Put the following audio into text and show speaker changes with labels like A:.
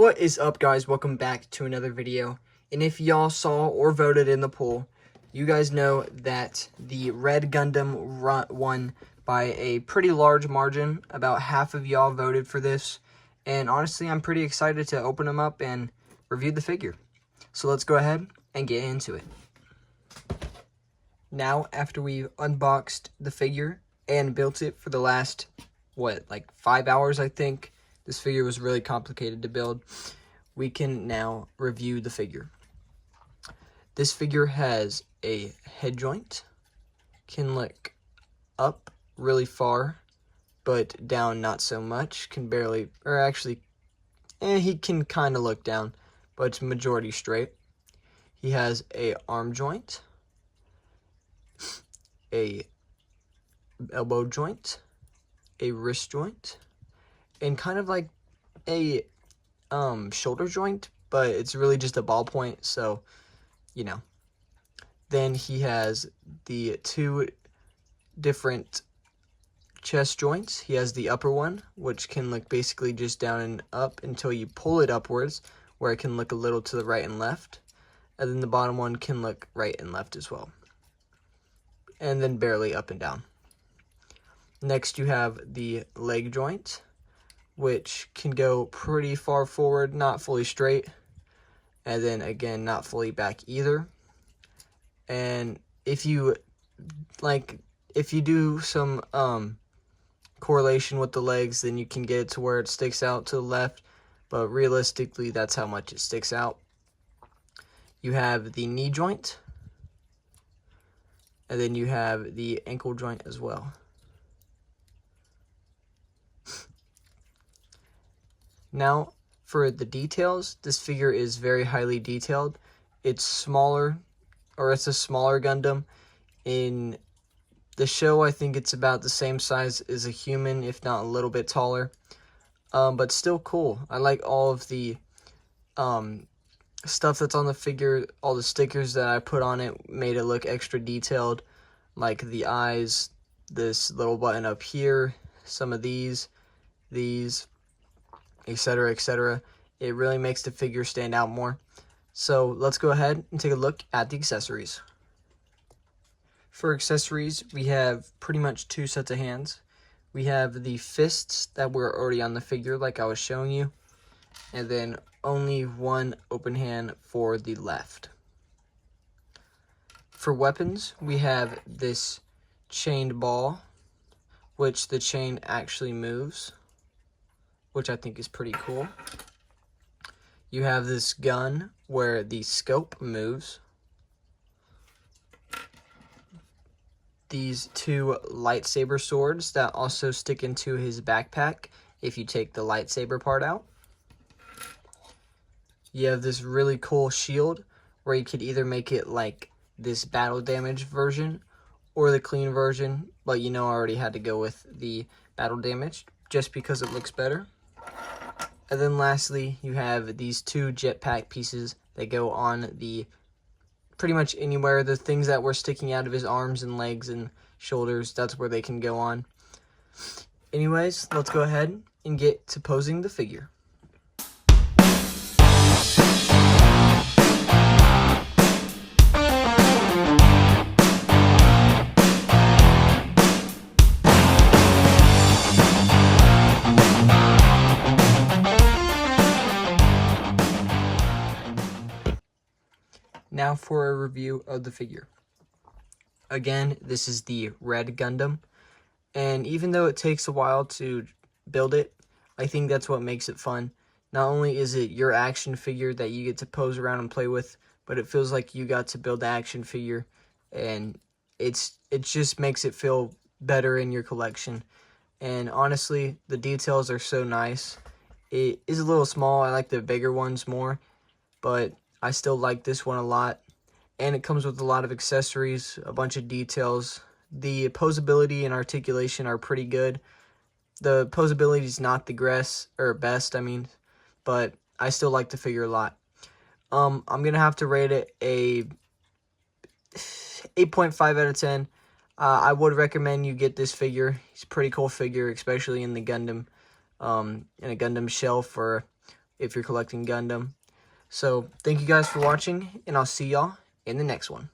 A: What is up, guys? Welcome back to another video. And if y'all saw or voted in the poll, you guys know that the red Gundam won by a pretty large margin. About half of y'all voted for this. And honestly, I'm pretty excited to open them up and review the figure. So let's go ahead and get into it. Now, after we've unboxed the figure and built it for the last, like 5 hours, I think. This figure was really complicated to build. We can now review the figure. This figure has a head joint, can look up really far, but down not so much, can barely, or actually, he can kind of look down, but it's majority straight. He has a arm joint, a elbow joint, a wrist joint, and kind of like a shoulder joint, but it's really just a ball point, so you know. Then he has the two different chest joints. He has the upper one, which can look basically just down and up until you pull it upwards, where it can look a little to the right and left. And then the bottom one can look right and left as well, and then barely up and down. Next, you have the leg joint, which can go pretty far forward, not fully straight, and then again, not fully back either. And if you do some correlation with the legs, then you can get it to where it sticks out to the left, but realistically, that's how much it sticks out. You have the knee joint, and then you have the ankle joint as well. Now, for the details, this figure is very highly detailed. It's smaller, or it's a smaller Gundam. In the show, I think it's about the same size as a human, if not a little bit taller. But still cool. I like all of the stuff that's on the figure. All the stickers that I put on it made it look extra detailed. Like the eyes, this little button up here, some of these, etc., etc. It really makes the figure stand out more. So let's go ahead and take a look at the accessories. For accessories, we have pretty much two sets of hands. We have the fists that were already on the figure, like I was showing you, and then only one open hand for the left. For weapons, we have this chained ball, which the chain actually moves, which I think is pretty cool. You have this gun where the scope moves. These two lightsaber swords that also stick into his backpack if you take the lightsaber part out. You have this really cool shield where you could either make it like this battle damage version or the clean version, but you know I already had to go with the battle damage just because it looks better. And then lastly, you have these two jetpack pieces that go on the pretty much anywhere. The things that were sticking out of his arms and legs and shoulders, that's where they can go on. Anyways, let's go ahead and get to posing the figure. Now for a review of the figure. Again, this is the red Gundam, and even though it takes a while to build it, I think that's what makes it fun. Not only is it your action figure that you get to pose around and play with, but it feels like you got to build the action figure, and it just makes it feel better in your collection. And honestly, the details are so nice. It is a little small. I like the bigger ones more, but I still like this one a lot, and it comes with a lot of accessories, a bunch of details. The posability and articulation are pretty good. The posability is not the best, but I still like the figure a lot. I'm gonna have to rate it a 8.5 out of 10. I would recommend you get this figure. It's a pretty cool figure, especially in the Gundam, in a Gundam shell for if you're collecting Gundam. So thank you guys for watching, and I'll see y'all in the next one.